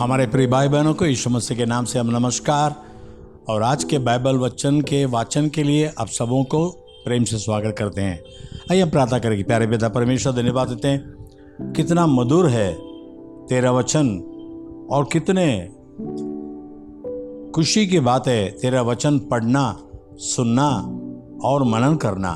हमारे प्रिय भाई बहनों को यीशु मसीह के नाम से हम नमस्कार और आज के बाइबल वचन के वाचन के लिए आप सबों को प्रेम से स्वागत करते हैं। आइए हम प्रार्थना करेंगे। प्यारे पिता परमेश्वर, धन्यवाद देते हैं, कितना मधुर है तेरा वचन और कितने खुशी की बात है तेरा वचन पढ़ना, सुनना और मनन करना।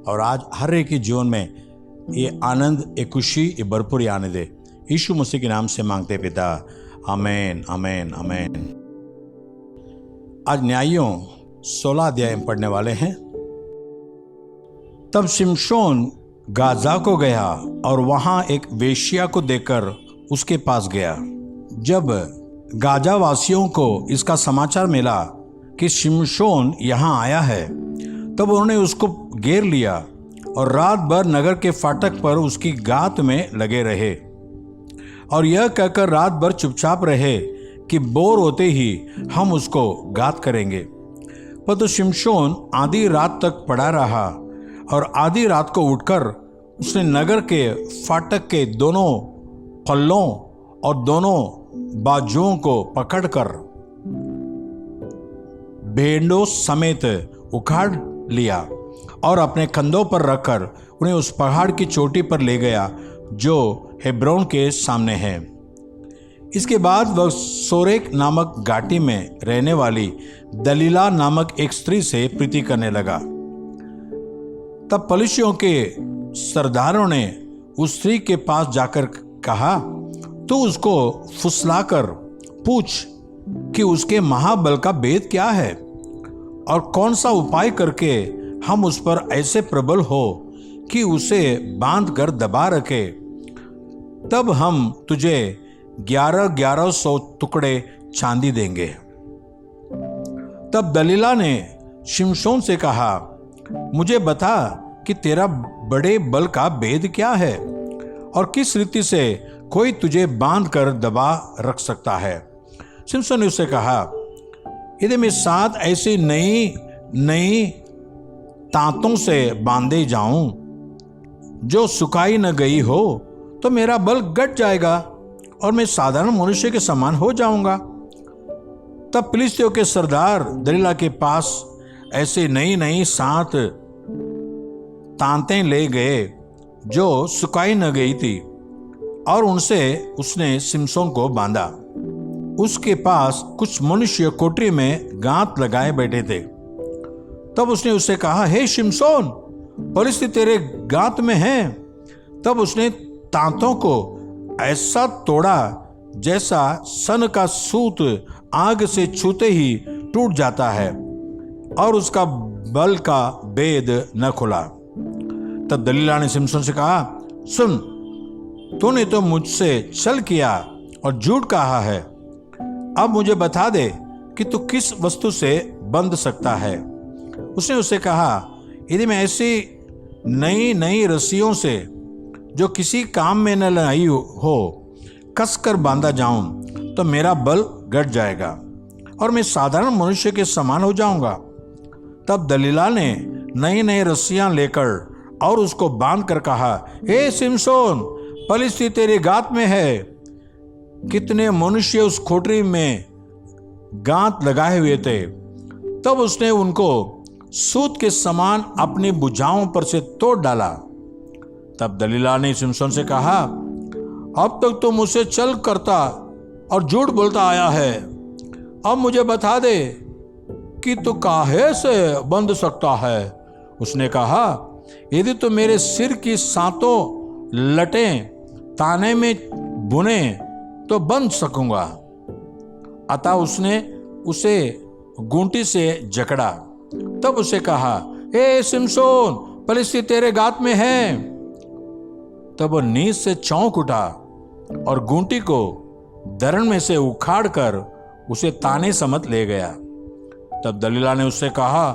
और आज हर एक के जीवन में ये आनंद, ये खुशी, ये भरपूर आने दे। यीशु मसीह के नाम से मांगते पिता, आमेन आमेन आमेन। आज न्यायों 16 अध्याय में पढ़ने वाले हैं। तब शिमशोन गाजा को गया और वहां एक वेश्या को देखकर उसके पास गया। जब गाजा वासियों को इसका समाचार मिला कि शिमशोन यहां आया है, तब उन्होंने उसको घेर लिया और रात भर नगर के फाटक पर उसकी गात में लगे रहे और यह कहकर रात भर चुपचाप रहे कि बोर होते ही हम उसको घात करेंगे। पर तो शिमशोन आधी रात तक पड़ा रहा और आधी रात को उठकर उसने नगर के फाटक के दोनों पल्लों और दोनों बाजुओं को पकड़कर भेड़ों समेत उखाड़ लिया और अपने कंधों पर रखकर उन्हें उस पहाड़ की चोटी पर ले गया जो हेब्रोन के सामने है। इसके बाद वह सोरेक नामक घाटी में रहने वाली दलीला नामक एक स्त्री से प्रीति करने लगा। तब पलिशियों के सरदारों ने उस स्त्री के पास जाकर कहा, तू उसको फुसलाकर पूछ कि उसके महाबल का भेद क्या है और कौन सा उपाय करके हम उस पर ऐसे प्रबल हो कि उसे बांध कर दबा रखे। तब हम तुझे 1100 टुकड़े चांदी देंगे। तब दलीला ने शिमशोन से कहा, मुझे बता कि तेरा बड़े बल का भेद क्या है और किस रीति से कोई तुझे बांध कर दबा रख सकता है। शिमशोन ने उससे कहा, यदि मैं 7 ऐसी नई तांतों से बांधे जाऊं जो सुखाई न गई हो तो मेरा बल घट जाएगा और मैं साधारण मनुष्य के समान हो जाऊंगा। तब फिलिस्तियों के सरदार दलीला के पास ऐसे नई 7 तांतें ले गए जो सुखाई न गई थी और उनसे उसने शिमशोन को बांधा। उसके पास कुछ मनुष्य कोठरी में गांठ लगाए बैठे थे। तब उसने उससे कहा, हे शिमशोन, परिस्थिति तेरे गांठ में है। तब उसने तांतों को ऐसा तोड़ा जैसा सन का सूत आग से छूते ही टूट जाता है और उसका बल का भेद न खुला। तब दलीला ने शिमशोन से कहा, सुन, तूने तो मुझसे छल किया और झूठ कहा है। अब मुझे बता दे कि तू किस वस्तु से बंध सकता है। उसने उससे कहा, यदि मैं ऐसी नई रस्सियों से जो किसी काम में न लाई हो कसकर बांधा जाऊं तो मेरा बल घट जाएगा और मैं साधारण मनुष्य के समान हो जाऊंगा। तब दलीला ने नई रस्सियां लेकर और उसको बांध कर कहा, हे शिमशोन, परिस्थिति तेरे गांठ में है। कितने मनुष्य उस कोठरी में गांठ लगाए हुए थे। तब उसने उनको सूत के समान अपनी भुजाओं पर से तोड़ डाला। तब दलीला ने शिमशोन से कहा, अब तक तो मुझसे छल करता और झूठ बोलता आया है। अब मुझे बता दे कि तू काहे से बंध सकता है। उसने कहा, यदि तो मेरे सिर की 7 लटें ताने में बुने तो बंध सकूंगा। अतः उसने उसे गुंटी से जकड़ा। तब उसे कहा, हे शिमशोन, परिस्थिति तेरे गांठ में है। तब वह नींद से चौंक उठा और गुंटी को धरण में से उखाड़ कर उसे ताने समेत ले गया। तब दलीला ने उससे कहा,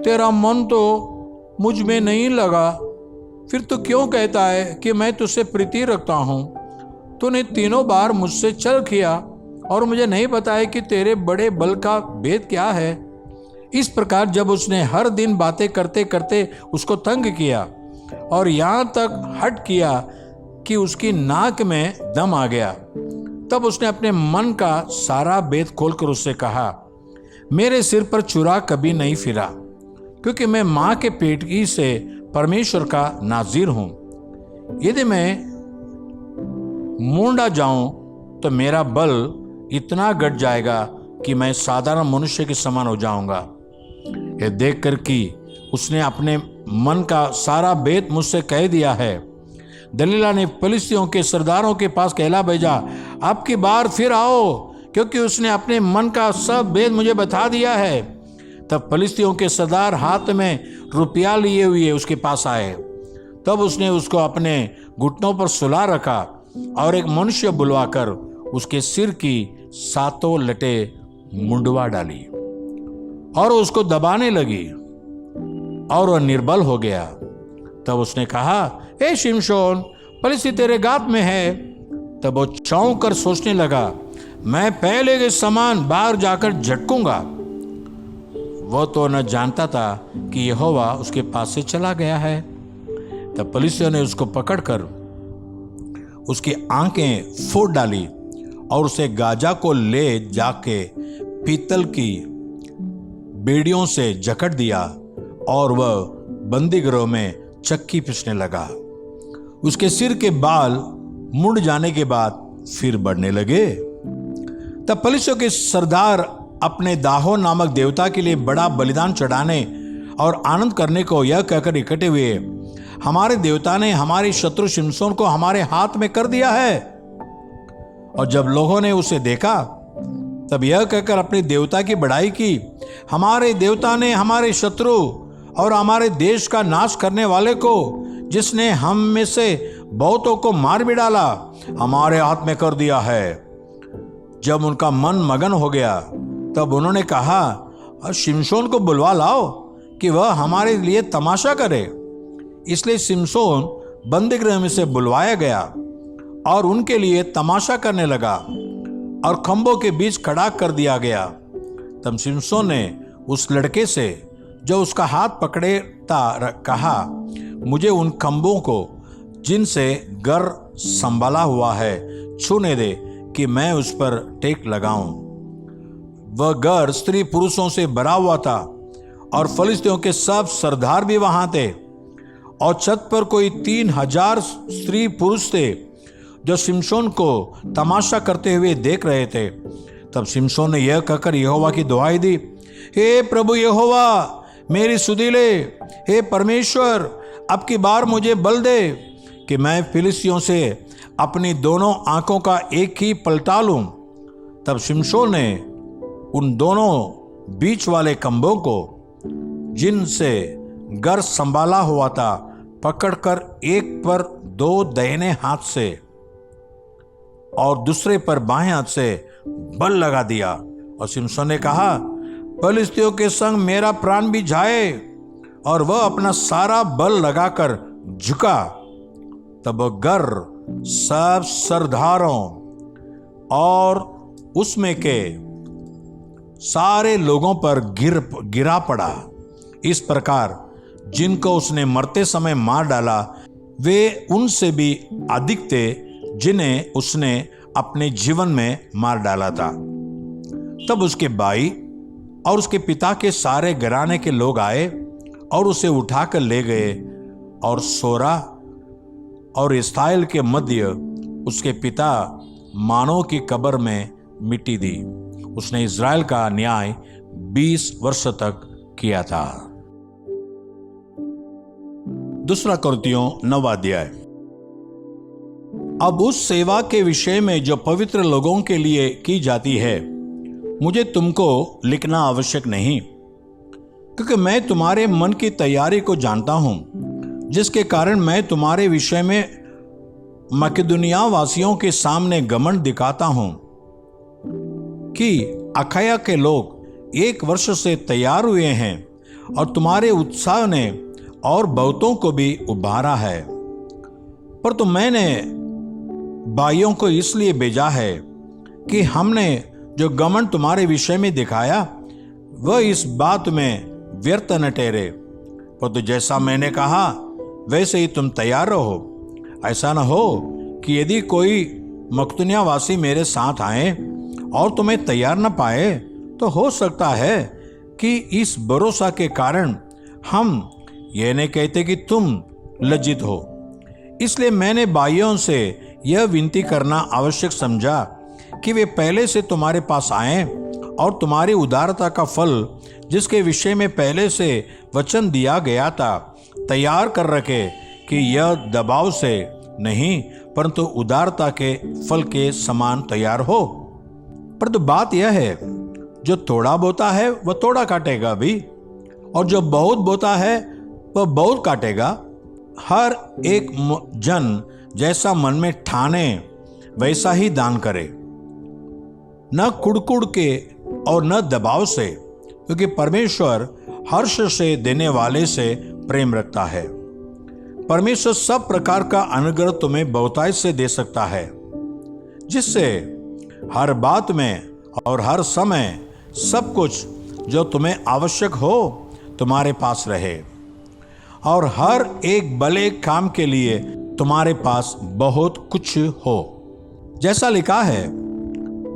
तेरा मन तो मुझ में नहीं लगा, फिर तू क्यों कहता है कि मैं तुझसे प्रीति रखता हूं। तूने 3 बार मुझसे छल किया और मुझे नहीं बताया कि तेरे बड़े बल का भेद क्या है। इस प्रकार जब उसने हर दिन बातें करते करते उसको तंग किया और यहाँ तक हट किया कि उसकी नाक में दम आ गया, तब उसने अपने मन का सारा भेद खोलकर उससे कहा, मेरे सिर पर छुरा कभी नहीं फिरा, क्योंकि मैं मां के पेट ही से परमेश्वर का नाज़ीर हूं। यदि मैं मूंडा जाऊं तो मेरा बल इतना घट जाएगा कि मैं साधारण मनुष्य के समान हो जाऊंगा। यह देखकर कि उसने अपने मन का सारा भेद मुझसे कह दिया है, दलीला ने फलिस्तियों के सरदारों के पास कहला भेजा, अब की बार फिर आओ, क्योंकि उसने अपने मन का सब भेद मुझे बता दिया है। तब फलिस्तियों के सरदार हाथ में रुपया लिए हुए उसके पास आए। तब उसने उसको अपने घुटनों पर सुला रखा और एक मनुष्य बुलवाकर उसके सिर की 7 लटें मुंडवा डाली और उसको दबाने लगी और वह निर्बल हो गया। तब उसने कहा, ए शिमशोन, फलिस्ती तेरे गात में है। तब वो चौंक कर सोचने लगा, मैं पहले के समान बाहर जाकर झटकूंगा। वह तो न जानता था कि यहोवा उसके पास से चला गया है। तब फलिस्तियों ने उसको पकड़कर उसकी आंखें फोड़ डाली और उसे गाजा को ले जाके पीतल की बेड़ियों से जकड़ दिया और वह बंदी गृह में चक्की पीसने लगा। उसके सिर के बाल मुड़ जाने के बाद फिर बढ़ने लगे। तब फलिस्तियों के सरदार अपने दाहो नामक देवता के लिए बड़ा बलिदान चढ़ाने और आनंद करने को यह कहकर इकट्ठे हुए, हमारे देवता ने हमारे शत्रु शिमशोन को हमारे हाथ में कर दिया है। और जब लोगों ने उसे देखा तब यह कहकर अपने देवता की बड़ाई की, हमारे देवता ने हमारे शत्रु और हमारे देश का नाश करने वाले को, जिसने हम में से बहुतों को मार भी डाला, हमारे हाथ में कर दिया है। जब उनका मन मगन हो गया तब उन्होंने कहा, शिमशोन को बुलवा लाओ कि वह हमारे लिए तमाशा करे। इसलिए शिमशोन बंदीगृह में से बुलवाया गया और उनके लिए तमाशा करने लगा और खंभों के बीच खड़ा कर दिया गया। तब शिमशोन ने उस लड़के से जो उसका हाथ पकड़ेता कहा, मुझे उन खंभों को जिनसे घर संभाला हुआ है छूने दे कि मैं उस पर टेक लगाऊं। वह घर स्त्री पुरुषों से भरा हुआ था और फलिस्तियों के सब सरदार भी वहां थे और छत पर कोई 3000 स्त्री पुरुष थे जो शिमशोन को तमाशा करते हुए देख रहे थे। तब शिमशोन ने यह कहकर यहोवा की दुहाई दी, हे प्रभु यहोवा, मेरी सुधि ले, हे परमेश्वर, अब की बार मुझे बल दे कि मैं फिलिस्तियों से अपनी दोनों आंखों का एक ही पलटा लूं। तब शिमशोन ने उन दोनों बीच वाले खंभों को जिनसे घर संभाला हुआ था पकड़कर एक पर 2 दाहिने हाथ से और दूसरे पर बाएं हाथ से बल लगा दिया। और शिमशोन ने कहा, फलिस्तियों के संग मेरा प्राण भी जाए। और वह अपना सारा बल लगाकर झुका। तब वह घर सब सरदारों और उसमें के सारे लोगों पर गिरा पड़ा। इस प्रकार जिनको उसने मरते समय मार डाला वे उनसे भी अधिक थे जिन्हें उसने अपने जीवन में मार डाला था। तब उसके भाई और उसके पिता के सारे घराने के लोग आए और उसे उठाकर ले गए और सोरा और इस्राएल के मध्य उसके पिता मानो की कब्र में मिट्टी दी। उसने इस्राएल का न्याय 20 वर्ष तक किया था। 2 कुरिन्थियों 9वां अध्याय। अब उस सेवा के विषय में जो पवित्र लोगों के लिए की जाती है मुझे तुमको लिखना आवश्यक नहीं, क्योंकि मैं तुम्हारे मन की तैयारी को जानता हूं, जिसके कारण मैं तुम्हारे विषय में मकिदुनिया वासियों के सामने घमंड दिखाता हूं कि अखाया के लोग 1 वर्ष से तैयार हुए हैं और तुम्हारे उत्साह ने और बहुतों को भी उभारा है। पर तो मैंने भाइयों को इसलिए भेजा है कि हमने जो घमंड तुम्हारे विषय में दिखाया वह इस बात में व्यर्थ न ठहरे। पर तो जैसा मैंने कहा वैसे ही तुम तैयार रहो। ऐसा न हो कि यदि कोई मकदूनिया वासी मेरे साथ आए और तुम्हें तैयार न पाए, तो हो सकता है कि इस भरोसा के कारण हम यह नहीं कहते कि तुम लज्जित हो। इसलिए मैंने भाइयों से यह विनती करना आवश्यक समझा कि वे पहले से तुम्हारे पास आएं और तुम्हारी उदारता का फल, जिसके विषय में पहले से वचन दिया गया था, तैयार कर रखे, कि यह दबाव से नहीं परंतु उदारता के फल के समान तैयार हो। परंतु बात यह है, जो थोड़ा बोता है वह थोड़ा काटेगा भी, और जो बहुत बोता है वह बहुत काटेगा। हर एक जन जैसा मन में ठाने वैसा ही दान करे, न कुड़कुड़ के और न दबाव से, क्योंकि परमेश्वर हर्ष से देने वाले से प्रेम रखता है। परमेश्वर सब प्रकार का अनुग्रह तुम्हें बहुतायत से दे सकता है, जिससे हर बात में और हर समय सब कुछ जो तुम्हें आवश्यक हो तुम्हारे पास रहे, और हर एक भले काम के लिए तुम्हारे पास बहुत कुछ हो। जैसा लिखा है,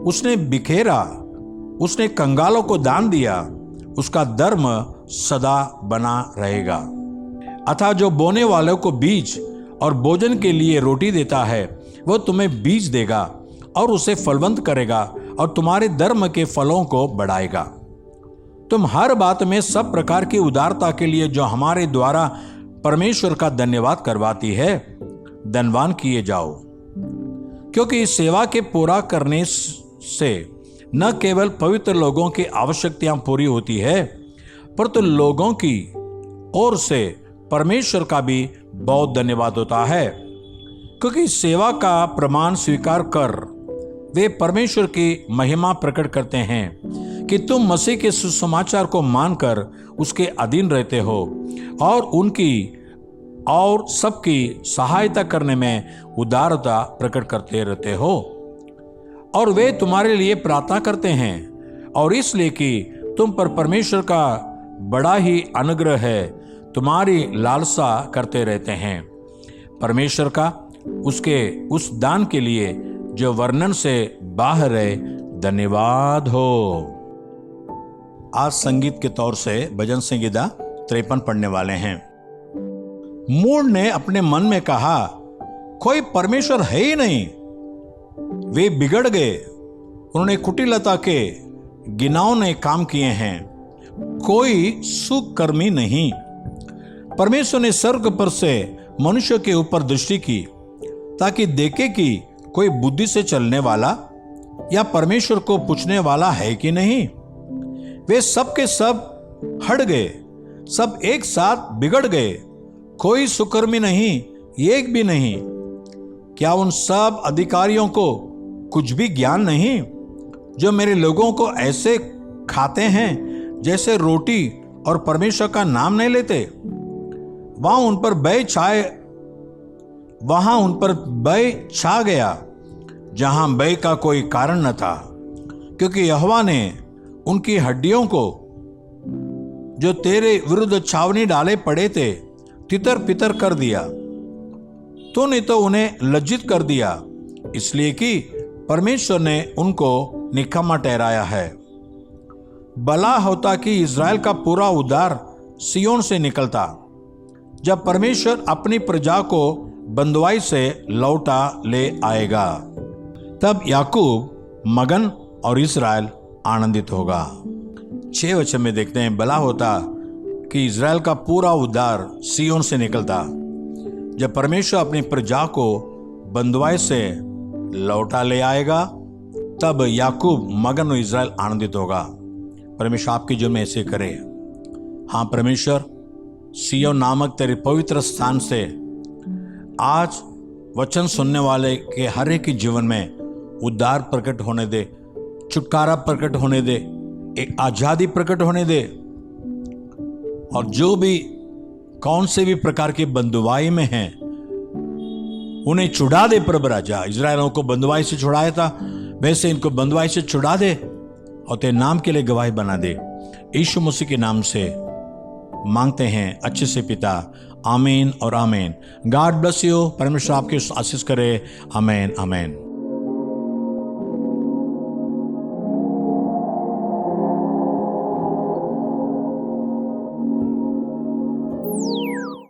उसने बिखेरा, उसने कंगालों को दान दिया, उसका धर्म सदा बना रहेगा। अतः जो बोने वालों को बीज और भोजन के लिए रोटी देता है, वह तुम्हें बीज देगा और उसे फलवंत करेगा और तुम्हारे धर्म के फलों को बढ़ाएगा। तुम हर बात में सब प्रकार की उदारता के लिए, जो हमारे द्वारा परमेश्वर का धन्यवाद करवाती है, धनवान किए जाओ, क्योंकि इस सेवा के पूरा करने से न केवल पवित्र लोगों की आवश्यकताएं पूरी होती है, परंतु लोगों की ओर से परमेश्वर का भी बहुत धन्यवाद होता है, क्योंकि सेवा का प्रमाण स्वीकार कर वे परमेश्वर की महिमा प्रकट करते हैं कि तुम मसीह के सुसमाचार को मानकर उसके अधीन रहते हो और उनकी और सबकी सहायता करने में उदारता प्रकट करते रहते हो। और वे तुम्हारे लिए प्रार्थना करते हैं, और इसलिए कि तुम पर परमेश्वर का बड़ा ही अनुग्रह है, तुम्हारी लालसा करते रहते हैं। परमेश्वर का उसके उस दान के लिए जो वर्णन से बाहर है, धन्यवाद हो। आज संगीत के तौर से भजन संगीता 53 पढ़ने वाले हैं। मूड ने अपने मन में कहा, कोई परमेश्वर है ही नहीं। वे बिगड़ गए, उन्होंने कुटिलता के घिनौने काम किए हैं, कोई सुकर्मी नहीं। परमेश्वर ने स्वर्ग पर से मनुष्य के ऊपर दृष्टि की, ताकि देखे कि कोई बुद्धि से चलने वाला या परमेश्वर को पूछने वाला है कि नहीं। वे सब के सब हट गए, सब एक साथ बिगड़ गए, कोई सुकर्मी नहीं, एक भी नहीं। क्या उन सब अधिकारियों को कुछ भी ज्ञान नहीं, जो मेरे लोगों को ऐसे खाते हैं जैसे रोटी और परमेश्वर का नाम नहीं लेते? वहां उन पर भय छा गया जहां भय का कोई कारण न था, क्योंकि यहोवा ने उनकी हड्डियों को जो तेरे विरुद्ध छावनी डाले पड़े थे तितर पितर कर दिया। तूने तो उन्हें लज्जित कर दिया, इसलिए कि परमेश्वर ने उनको निकम्मा ठहराया है। भला होता कि इज़राइल का पूरा उद्धार सियोन से निकलता, जब परमेश्वर अपनी प्रजा को बंधुआई से लौटा ले आएगा। तब याकूब मगन और इज़राइल आनंदित होगा। 6 वचन में देखते हैं, भला होता कि इज़राइल का पूरा उद्धार सियोन से निकलता, जब परमेश्वर अपनी प्रजा को बंधुआई से लौटा ले आएगा, तब याकूब मगन और इज़राइल आनंदित होगा। परमेश्वर आपके जीवन में ऐसे करे। हाँ परमेश्वर, सियोन नामक तेरे पवित्र स्थान से आज वचन सुनने वाले के हर एक के जीवन में उद्धार प्रकट होने दे, छुटकारा प्रकट होने दे, एक आजादी प्रकट होने दे, और जो भी कौन से भी प्रकार की बंधुआई में हैं उन्हें छुड़ा दे। प्रभु राजा, इज़राइलों को बंधुआई से छुड़ाया था, वैसे इनको बंधुआई से छुड़ा दे और तेरे नाम के लिए गवाही बना दे। यीशु मसीह के नाम से मांगते हैं अच्छे से पिता, आमीन और आमीन। God bless you. परमेश्वर आपके आशीष करे। आमीन आमीन।